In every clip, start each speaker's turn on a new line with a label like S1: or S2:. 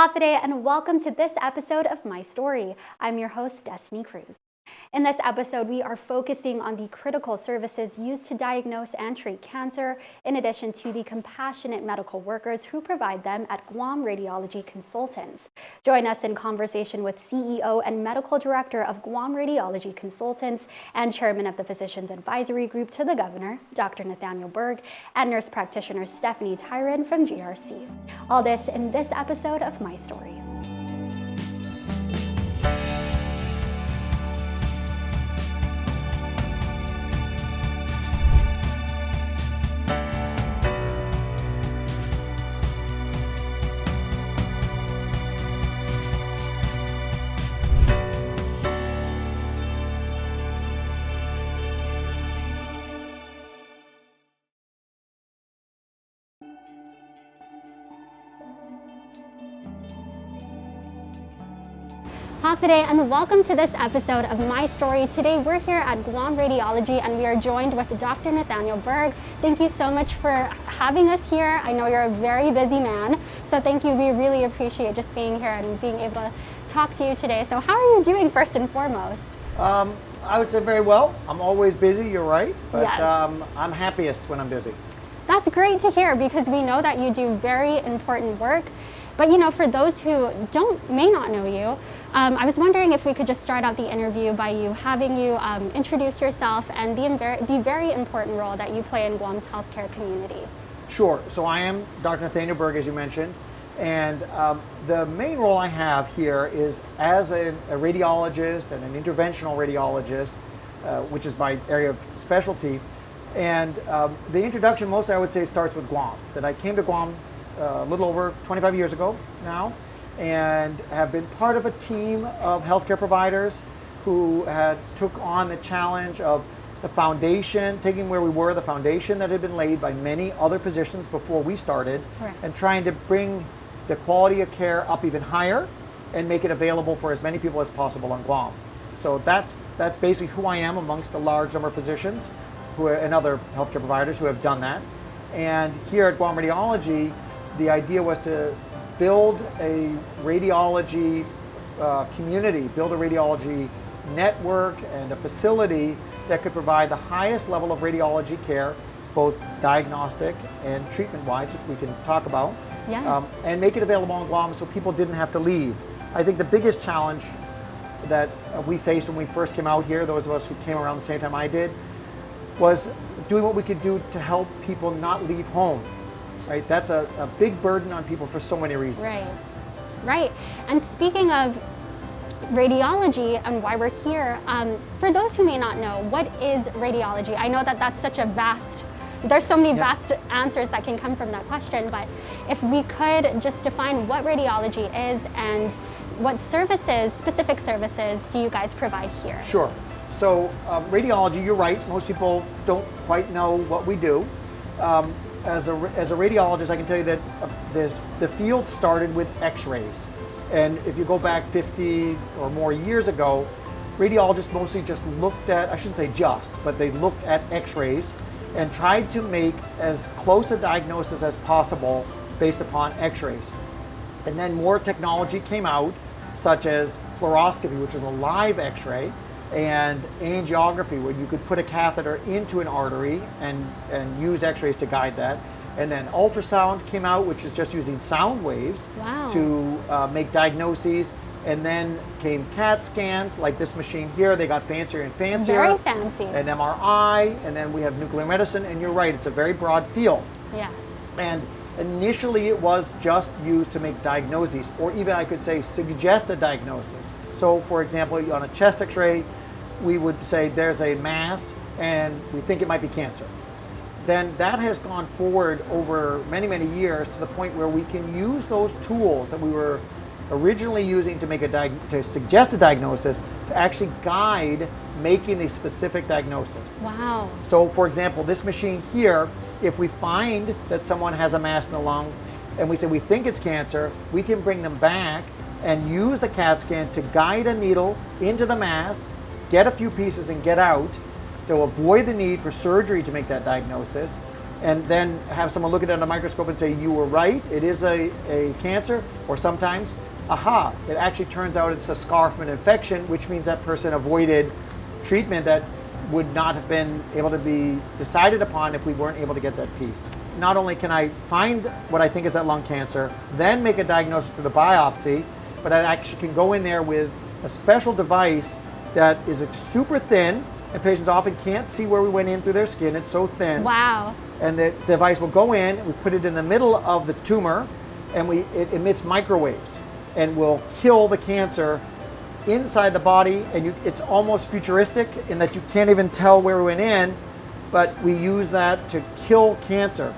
S1: Hafide, and welcome to this episode of My Story. I'm your host, Destiny Cruz. In this episode, we are focusing on the critical services used to diagnose and treat cancer, in addition to the compassionate medical workers who provide them at Guam Radiology Consultants. Join us in conversation with CEO and Medical Director of Guam Radiology Consultants and Chairman of the Physicians Advisory Group to the Governor, Dr. Nathaniel Berg, and nurse practitioner Stephanie Tyron from GRC. All this in this episode of My Story. Hafide, and welcome to this episode of My Story. Today we're here at Guam Radiology and we are joined with Dr. Nathaniel Berg. Thank you so much for having us here. I know you're a very busy man, so thank you. We really appreciate just being here and being able to talk to you today. So how are you doing first and foremost?
S2: I would say very well. I'm always busy, you're right, but
S1: Yes.
S2: I'm happiest when I'm busy.
S1: That's great to hear because we know that you do very important work. But you know, for those who may not know you, I was wondering if we could just start out the interview by having you introduce yourself and the very important role that you play in Guam's healthcare community.
S2: Sure. So I am Dr. Nathaniel Berg, as you mentioned, and the main role I have here is as a radiologist and an interventional radiologist, which is my area of specialty. And the introduction mostly I would say starts with Guam, that I came to Guam a little over 25 years ago now, and have been part of a team of healthcare providers who took on the challenge of the foundation, taking where we were, the foundation that had been laid by many other physicians before we started,
S1: Correct.
S2: and trying to bring the quality of care up even higher and make it available for as many people as possible on Guam. So that's basically who I am amongst a large number of physicians and other healthcare providers who have done that. And here at Guam Radiology, the idea was to build a radiology community, build a radiology network and a facility that could provide the highest level of radiology care, both diagnostic and treatment-wise, which we can talk about,
S1: Yes.
S2: and make it available on Guam so people didn't have to leave. I think the biggest challenge that we faced when we first came out here, those of us who came around the same time I did, was doing what we could do to help people not leave home. Right? That's a big burden on people for so many reasons.
S1: Right. And speaking of radiology and why we're here, for those who may not know, what is radiology? I know that that's such a there's so many vast answers that can come from that question, but if we could just define what radiology is and what specific services do you guys provide here?
S2: Sure. So radiology, you're right, most people don't quite know what we do. As a radiologist, I can tell you that the field started with x-rays. And if you go back 50 or more years ago, radiologists mostly just looked at, I shouldn't say just, but they looked at x-rays and tried to make as close a diagnosis as possible based upon x-rays. And then more technology came out, such as fluoroscopy, which is a live x-ray, and angiography, where you could put a catheter into an artery and use x-rays to guide that. And then ultrasound came out, which is just using sound waves to make diagnoses. And then came CAT scans, like this machine here. They got fancier and fancier.
S1: Very fancy.
S2: And MRI, and then we have nuclear medicine. And you're right, it's a very broad field.
S1: Yes.
S2: And initially it was just used to make diagnoses, or even I could say suggest a diagnosis. So for example, on a chest x-ray, we would say there's a mass and we think it might be cancer. Then that has gone forward over many, many years to the point where we can use those tools that we were originally using to suggest a diagnosis to actually guide making a specific diagnosis.
S1: Wow.
S2: So for example, this machine here, if we find that someone has a mass in the lung and we say we think it's cancer, we can bring them back and use the CAT scan to guide a needle into the mass, get a few pieces and get out, to avoid the need for surgery to make that diagnosis, and then have someone look at it under a microscope and say, you were right, it is a cancer, or sometimes, aha, it actually turns out it's a scar from an infection, which means that person avoided treatment that would not have been able to be decided upon if we weren't able to get that piece. Not only can I find what I think is that lung cancer, then make a diagnosis with a biopsy, but I actually can go in there with a special device that is super thin, and patients often can't see where we went in through their skin. It's so thin.
S1: Wow.
S2: And the device will go in, we put it in the middle of the tumor, and it emits microwaves and will kill the cancer inside the body. And it's almost futuristic in that you can't even tell where we went in, but we use that to kill cancer.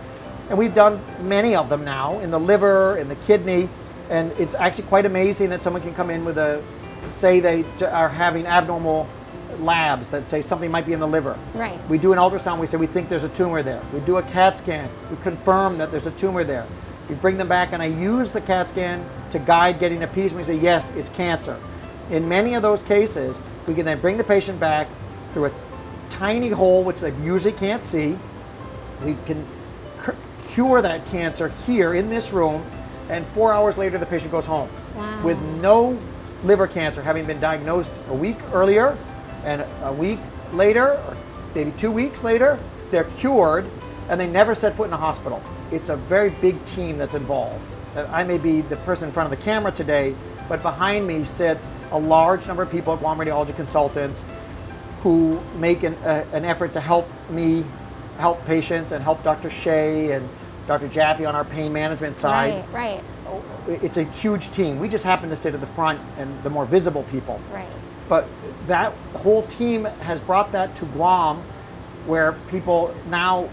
S2: And we've done many of them now in the liver, in the kidney, and it's actually quite amazing that someone can come in with say they are having abnormal labs that say something might be in the liver.
S1: Right.
S2: We do an ultrasound, we say we think there's a tumor there. We do a CAT scan, we confirm that there's a tumor there. We bring them back and I use the CAT scan to guide getting a piece, and we say, yes, it's cancer. In many of those cases, we can then bring the patient back through a tiny hole, which they usually can't see. We can cure that cancer here in this room, and 4 hours later the patient goes home.
S1: Wow.
S2: With no liver cancer, having been diagnosed a week earlier, and a week later, or maybe 2 weeks later, they're cured, and they never set foot in a hospital. It's a very big team that's involved. I may be the person in front of the camera today, but behind me sit a large number of people at Guam Radiology Consultants who make an effort to help me help patients and help Dr. Shea and Dr. Jaffe on our pain management side.
S1: Right, right.
S2: It's a huge team. We just happen to sit at the front and the more visible people.
S1: Right.
S2: But that whole team has brought that to Guam, where people now,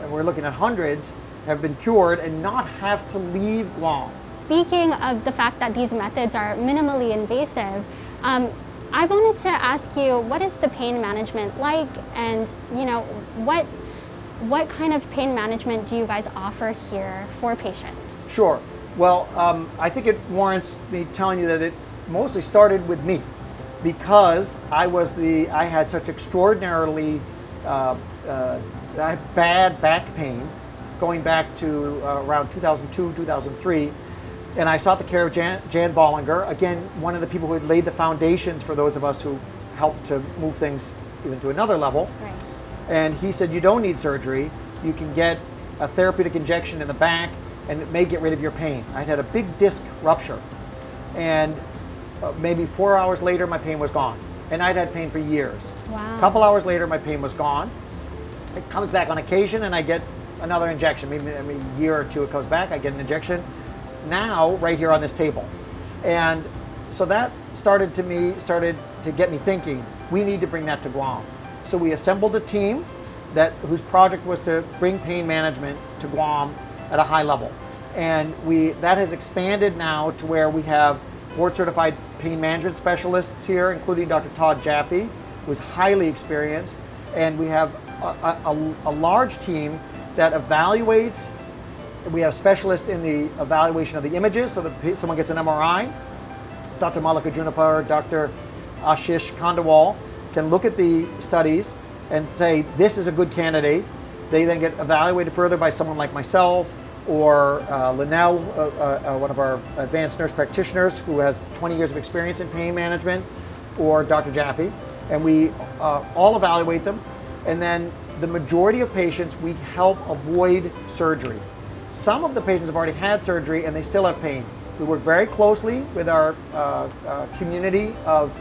S2: we're looking at hundreds, have been cured and not have to leave Guam.
S1: Speaking of the fact that these methods are minimally invasive, I wanted to ask you, what is the pain management like, and what kind of pain management do you guys offer here for patients?
S2: Sure. Well, I think it warrants me telling you that it mostly started with me, because I had such extraordinarily bad back pain going back to around 2002, 2003. And I sought the care of Jan Bollinger, again, one of the people who had laid the foundations for those of us who helped to move things even to another level.
S1: Right.
S2: And he said, you don't need surgery. You can get a therapeutic injection in the back, and it may get rid of your pain. I'd had a big disc rupture, and maybe 4 hours later, my pain was gone. And I'd had pain for years.
S1: Wow.
S2: A couple hours later, my pain was gone. It comes back on occasion, and I get another injection. Maybe a year or two it comes back, I get an injection. Now, right here on this table. And so that started to get me thinking, we need to bring that to Guam. So we assembled a team whose project was to bring pain management to Guam at a high level. And that has expanded now to where we have board certified pain management specialists here, including Dr. Todd Jaffe, who's highly experienced. And we have a large team that evaluates. We have specialists in the evaluation of the images, so that someone gets an MRI. Dr. Malika Junipar, Dr. Ashish Kandawal can look at the studies and say, this is a good candidate. They then get evaluated further by someone like myself, or Linnell, one of our advanced nurse practitioners who has 20 years of experience in pain management, or Dr. Jaffe. And we all evaluate them. And then the majority of patients, we help avoid surgery. Some of the patients have already had surgery and they still have pain. We work very closely with our community of,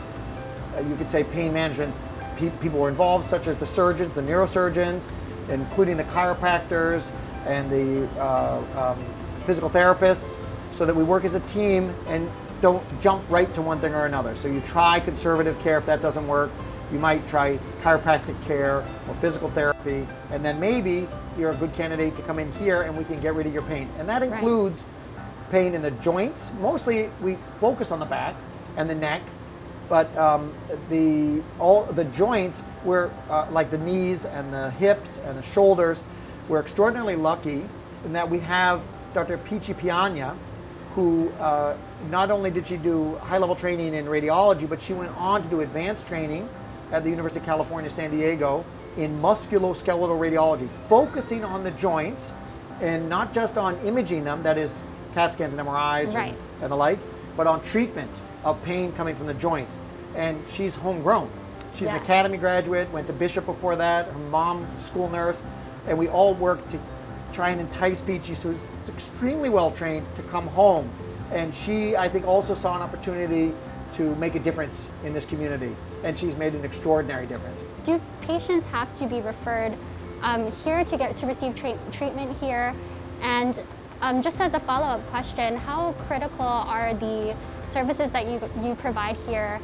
S2: you could say, pain management people who are involved, such as the surgeons, the neurosurgeons, including the chiropractors and the physical therapists, so that we work as a team and don't jump right to one thing or another. So you try conservative care. If that doesn't work, you might try chiropractic care or physical therapy, and then maybe you're a good candidate to come in here and we can get rid of your pain. And that includes pain in the joints. Mostly we focus on the back and the neck, but all the joints, like the knees and the hips and the shoulders, we're extraordinarily lucky in that we have Dr. Pichi Piana, who not only did she do high-level training in radiology, but she went on to do advanced training at the University of California, San Diego, in musculoskeletal radiology, focusing on the joints and not just on imaging them, that is CAT scans and MRIs
S1: Right.
S2: and the like, but on treatment of pain coming from the joints. And she's homegrown. She's an
S1: Yes.
S2: academy graduate, went to Bishop before that, her mom, school nurse, and we all worked to try and entice Peachy, who's extremely well trained, to come home. And she, I think, also saw an opportunity to make a difference in this community, and she's made an extraordinary difference.
S1: Do patients have to be referred here to receive treatment here? And just as a follow-up question, how critical are the services that you provide here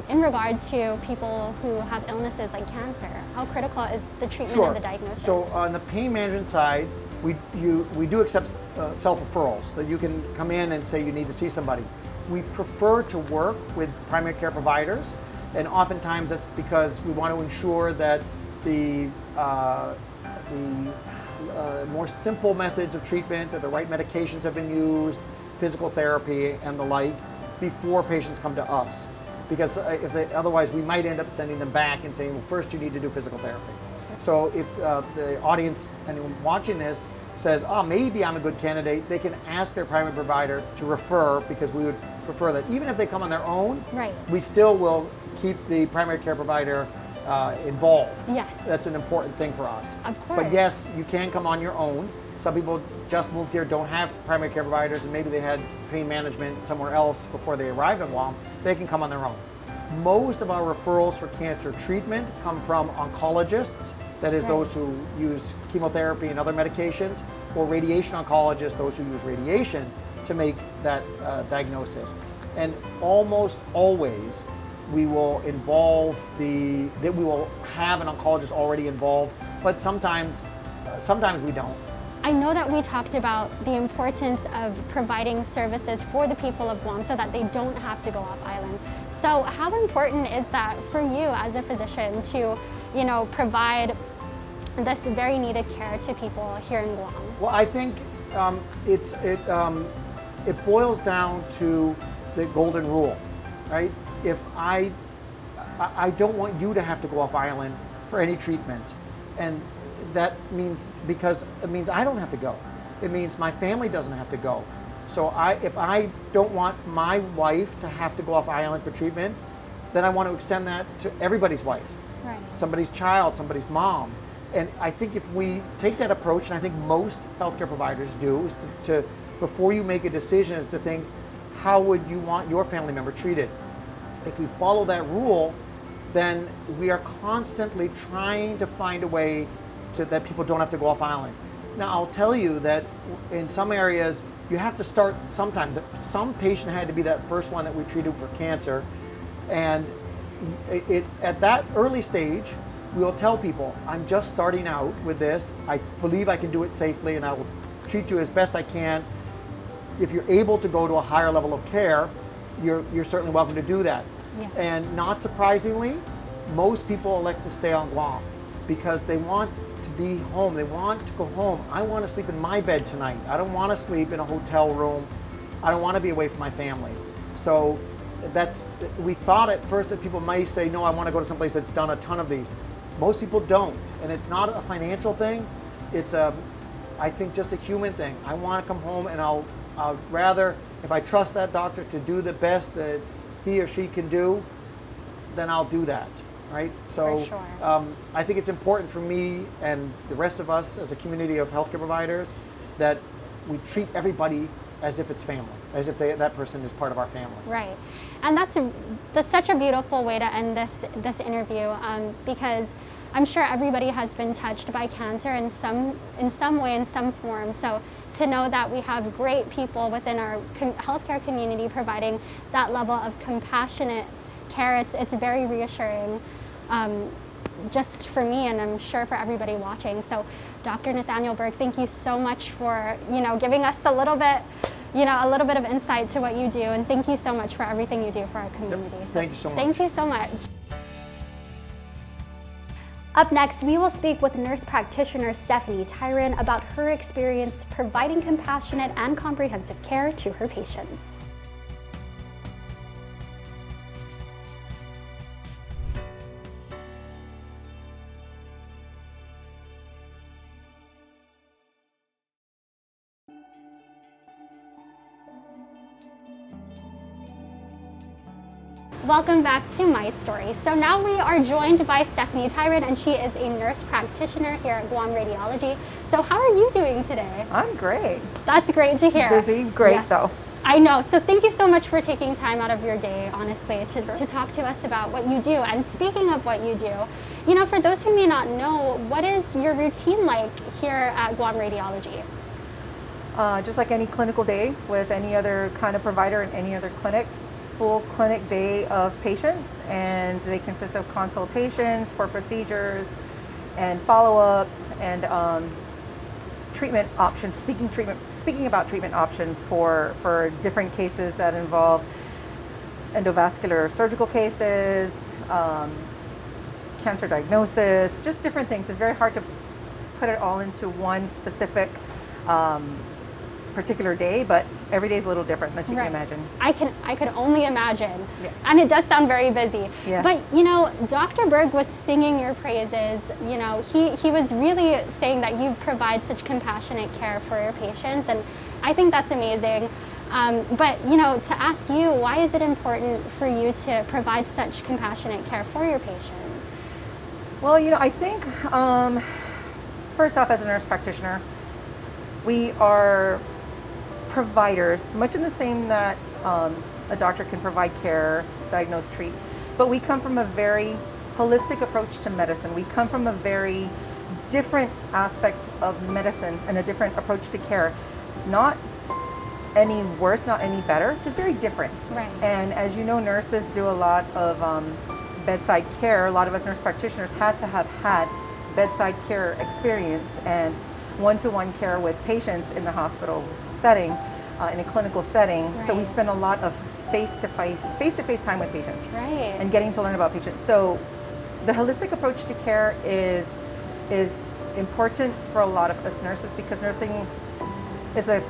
S1: in regard to people who have illnesses like cancer? How critical is the treatment and the diagnosis?
S2: So on the pain management side, we do accept self-referrals, that you can come in and say you need to see somebody. We prefer to work with primary care providers, and oftentimes that's because we want to ensure that the more simple methods of treatment, that the right medications have been used, physical therapy and the like, before patients come to us. Because otherwise we might end up sending them back and saying, well, first you need to do physical therapy. So if the audience, anyone watching this, says, oh, maybe I'm a good candidate, they can ask their primary provider to refer, because we would prefer that. Even if they come on their own,
S1: Right.
S2: we still will keep the primary care provider involved.
S1: Yes.
S2: That's an important thing for us.
S1: Of course.
S2: But yes, you can come on your own. Some people just moved here, don't have primary care providers, and maybe they had pain management somewhere else before they arrived in Guam. They can come on their own. Most of our referrals for cancer treatment come from oncologists, that is,
S1: Right.
S2: those who use chemotherapy and other medications, or radiation oncologists, those who use radiation to make that diagnosis. And almost always we will we will have an oncologist already involved, but sometimes we don't.
S1: I know that we talked about the importance of providing services for the people of Guam so that they don't have to go off island. So how important is that for you as a physician to, provide this very needed care to people here in Guam?
S2: Well, I think it boils down to the golden rule, right? If I don't want you to have to go off island for any treatment, and that means, because it means I don't have to go. It means my family doesn't have to go. So if I don't want my wife to have to go off island for treatment, then I want to extend that to everybody's wife,
S1: Right.
S2: somebody's child, somebody's mom. And I think if we take that approach, and I think most healthcare providers do, is to before you make a decision, is to think, how would you want your family member treated? If we follow that rule, then we are constantly trying to find a way that people don't have to go off island. Now, I'll tell you that in some areas, you have to start sometime. Some patient had to be that first one that we treated for cancer, and at that early stage, we will tell people, I'm just starting out with this. I believe I can do it safely, and I will treat you as best I can. If you're able to go to a higher level of care, you're certainly welcome to do that.
S1: Yeah.
S2: And not surprisingly, most people elect to stay on Guam because they want to be home. They want to go home. I want to sleep in my bed tonight. I don't want to sleep in a hotel room. I don't want to be away from my family. So we thought at first that people might say, no, I want to go to someplace that's done a ton of these. Most people don't, and it's not a financial thing. It's I think, just a human thing. I want to come home, and I'll rather, if I trust that doctor to do the best that he or she can do, then I'll do that, right? So
S1: For sure.
S2: I think it's important for me and the rest of us as a community of healthcare providers that we treat everybody as if it's family, as if that person is part of our family.
S1: Right, and that's such a beautiful way to end this interview, because I'm sure everybody has been touched by cancer in some way, in some form. So to know that we have great people within our healthcare community providing that level of compassionate care, it's very reassuring, just for me, and I'm sure for everybody watching. So Dr. Nathaniel Burke, thank you so much for giving us a little bit of insight to what you do, and thank you so much for everything you do for our community.
S2: Thank you so much.
S1: Thank you so much.
S3: Up next, we will speak with nurse practitioner Stephanie Tyron about her experience providing compassionate and comprehensive care to her patients. Welcome back to My Story. So now we are joined by Stephanie Tyron, and she is a nurse practitioner here at Guam Radiology. So how are you doing today?
S4: I'm great.
S3: That's great to hear.
S4: Busy, great though.
S3: I know. So thank you so much for taking time out of your day, honestly, to talk to us about what you do. And speaking of what you do, you know, for those who may not know, what is your routine like here at Guam Radiology?
S4: Just like any clinical day with any other kind of provider in any other clinic, full clinic day of patients, and they consist of consultations for procedures and follow-ups and treatment options. Speaking about treatment options for different cases that involve endovascular surgical cases, cancer diagnosis, just different things. It's very hard to put it all into one specific particular day, but every day is a little different, as you can imagine.
S3: I can only imagine.
S4: Yeah.
S3: And it does sound very busy.
S4: Yes.
S3: But you know, Dr. Berg was singing your praises. You know, he was really saying that you provide such compassionate care for your patients, and I think that's amazing. But you know, to ask you, why is it important for you to provide such compassionate care for your patients?
S4: Well, you know, I think first off, as a nurse practitioner, we are providers, much in the same that a doctor can provide care, diagnose, treat, but we come from a very holistic approach to medicine. We come from a very different aspect of medicine and a different approach to care. Not any worse, not any better, just very different.
S3: Right.
S4: And as you know, nurses do a lot of bedside care. A lot of us nurse practitioners had to have had bedside care experience and one-to-one care with patients in the hospital setting, in a clinical setting.
S3: Right.
S4: So we spend a lot of face-to-face time with patients,
S3: Right.
S4: and getting to learn about patients. So the holistic approach to care is important for a lot of us nurses, because nursing is a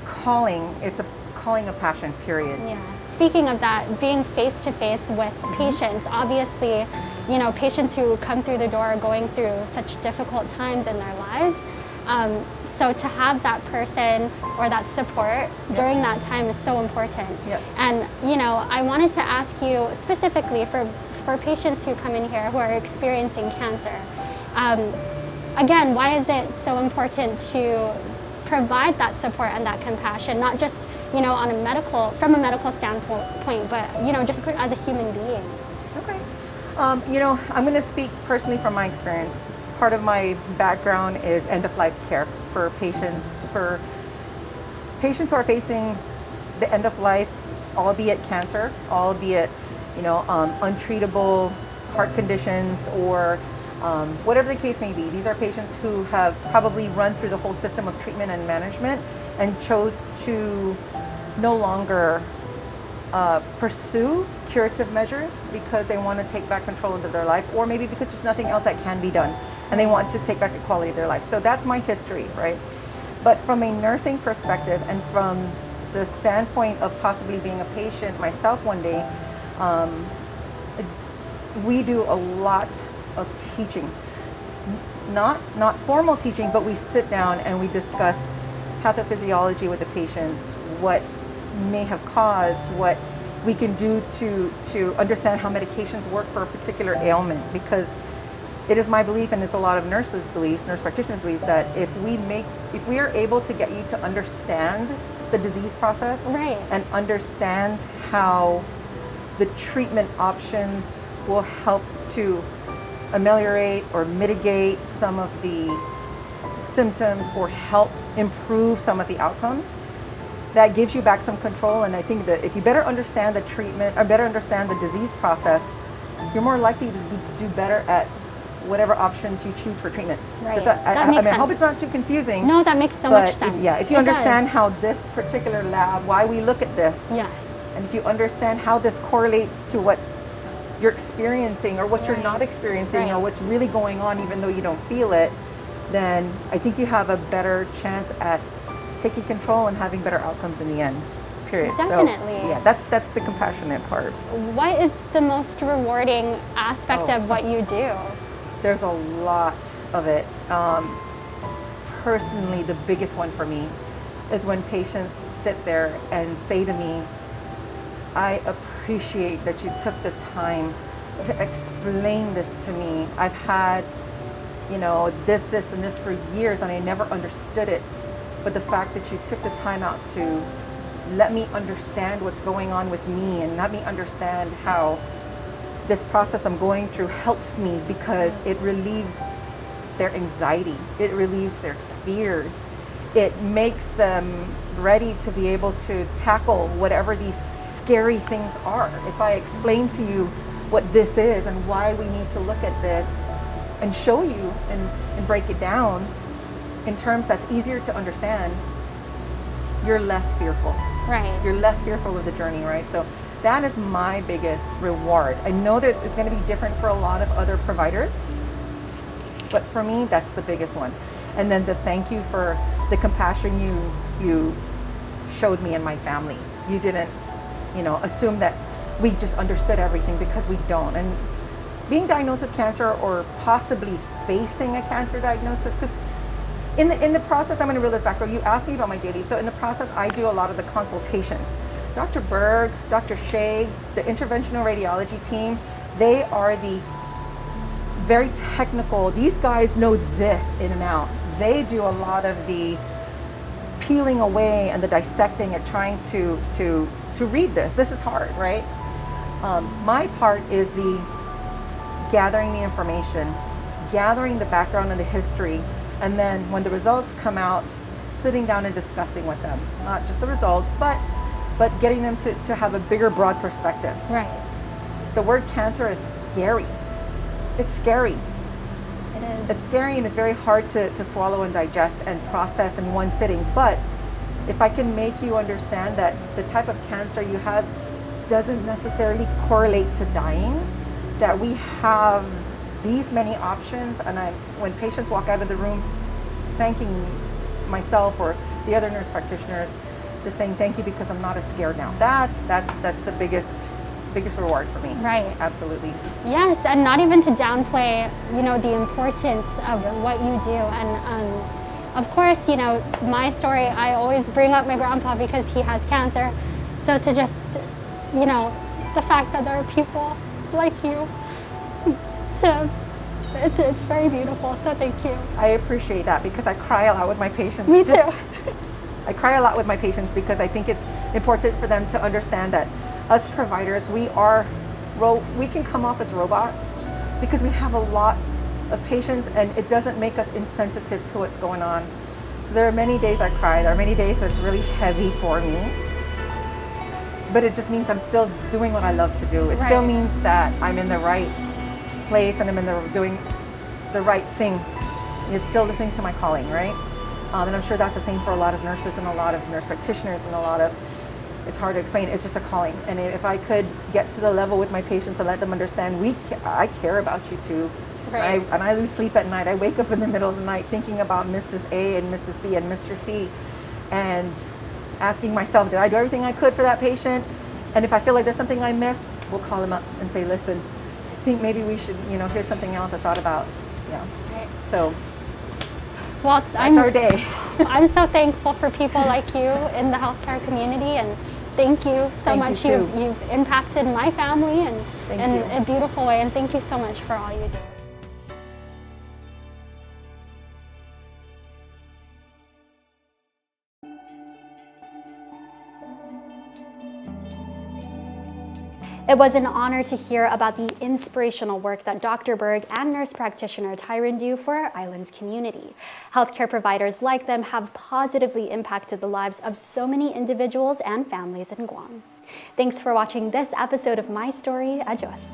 S4: calling. It's a calling of passion, period.
S3: Yeah. Speaking of that, being face-to-face with patients, obviously, you know, patients who come through the door are going through such difficult times in their lives. So to have that person or that support during that time is so important.
S4: Yes.
S3: And, you know, I wanted to ask you specifically for patients who come in here who are experiencing cancer, again, why is it so important to provide that support and that compassion, not just, you know, from a medical standpoint, but, you know, just as a human being?
S4: Okay. You know, I'm going to speak personally from my experience. Part of my background is end-of-life care for patients who are facing the end of life, albeit cancer, albeit, you know, untreatable heart conditions, or whatever the case may be. These are patients who have probably run through the whole system of treatment and management and chose to no longer pursue curative measures because they want to take back control of their life, or maybe because there's nothing else that can be done and they want to take back the quality of their life. So that's my history, right? But from a nursing perspective, and from the standpoint of possibly being a patient myself one day, we do a lot of teaching. Not formal teaching, but we sit down and we discuss pathophysiology with the patients, what may have caused, what we can do to understand how medications work for a particular ailment. Because it is my belief, and it's a lot of nurse practitioners' beliefs, that if we are able to get you to understand the disease process,
S3: Right.
S4: and understand how the treatment options will help to ameliorate or mitigate some of the symptoms or help improve some of the outcomes, that gives you back some control. And I think that if you better understand the treatment or better understand the disease process, you're more likely to do better at whatever options you choose for treatment.
S3: Right.
S4: I mean, I hope it's not too confusing.
S3: No, that makes so much sense.
S4: If you
S3: It
S4: understand
S3: does.
S4: how this particular lab, why we look at this,
S3: Yes.
S4: and if you understand how this correlates to what you're experiencing or what you're
S3: Right.
S4: not experiencing,
S3: Right.
S4: or what's really going on even though you don't feel it, then I think you have a better chance at taking control and having better outcomes in the end, period.
S3: Definitely.
S4: So, yeah, that's the compassionate part.
S3: What is the most rewarding aspect of what you do?
S4: There's a lot of it. Personally, the biggest one for me is when patients sit there and say to me, I appreciate that you took the time to explain this to me. I've had, this, and this for years, and I never understood it. But the fact that you took the time out to let me understand what's going on with me and let me understand how this process I'm going through helps me, because it relieves their anxiety, it relieves their fears, it makes them ready to be able to tackle whatever these scary things are. If I explain to you what this is and why we need to look at this and show you and break it down in terms that's easier to understand, you're less fearful.
S3: Right.
S4: You're less fearful of the journey, right? So that is my biggest reward. I know that it's going to be different for a lot of other providers, but for me, that's the biggest one. And then the thank you for the compassion you showed me and my family. You didn't, assume that we just understood everything, because we don't. And being diagnosed with cancer, or possibly facing a cancer diagnosis, because in the process, I'm going to reel this back. You asked me about my daily. So in the process, I do a lot of the consultations. Dr. Berg, Dr. Shea, the interventional radiology team, they are the very technical. These guys know this in and out. They do a lot of the peeling away and the dissecting and trying to read this. This is hard, right? My part is the gathering the information, gathering the background and the history, and then when the results come out, sitting down and discussing with them, not just the results, but getting them to have a bigger, broad perspective.
S3: Right.
S4: The word cancer is scary. It's scary.
S3: It is.
S4: It's scary, and it's very hard to swallow and digest and process in one sitting. But if I can make you understand that the type of cancer you have doesn't necessarily correlate to dying, that we have these many options, and when patients walk out of the room thanking myself or the other nurse practitioners, just saying thank you because I'm not as scared now. That's the biggest reward for me.
S3: Right.
S4: Absolutely.
S3: Yes, and not even to downplay, the importance of what you do. And of course, my story, I always bring up my grandpa because he has cancer. So to just, the fact that there are people like you, it's very beautiful. So thank you. I
S4: appreciate that, because I cry a lot with my patients.
S3: Me too.
S4: I cry a lot with my patients because I think it's important for them to understand that us providers, we can come off as robots because we have a lot of patients, and it doesn't make us insensitive to what's going on. So there are many days I cry. There are many days that's really heavy for me. But it just means I'm still doing what I love to do. It still means that I'm in the right place and I'm doing the right thing. It's still listening to my calling, right? And I'm sure that's the same for a lot of nurses and a lot of nurse practitioners and it's hard to explain. It's just a calling. And if I could get to the level with my patients and let them understand, I care about you too.
S3: Right.
S4: And I lose sleep at night. I wake up in the middle of the night thinking about Mrs. A and Mrs. B and Mr. C, and asking myself, did I do everything I could for that patient? And if I feel like there's something I missed, we'll call them up and say, listen, I think maybe we should, here's something else I thought about. Yeah.
S3: Right.
S4: So,
S3: well,
S4: that's our day.
S3: I'm so thankful for people like you in the healthcare community, and thank you so much. You've impacted my family in a beautiful way, and thank you so much for all you do.
S1: It was an honor to hear about the inspirational work that Dr. Berg and nurse practitioner Tyron do for our island's community. Healthcare providers like them have positively impacted the lives of so many individuals and families in Guam. Thanks for watching this episode of My Story. Adios.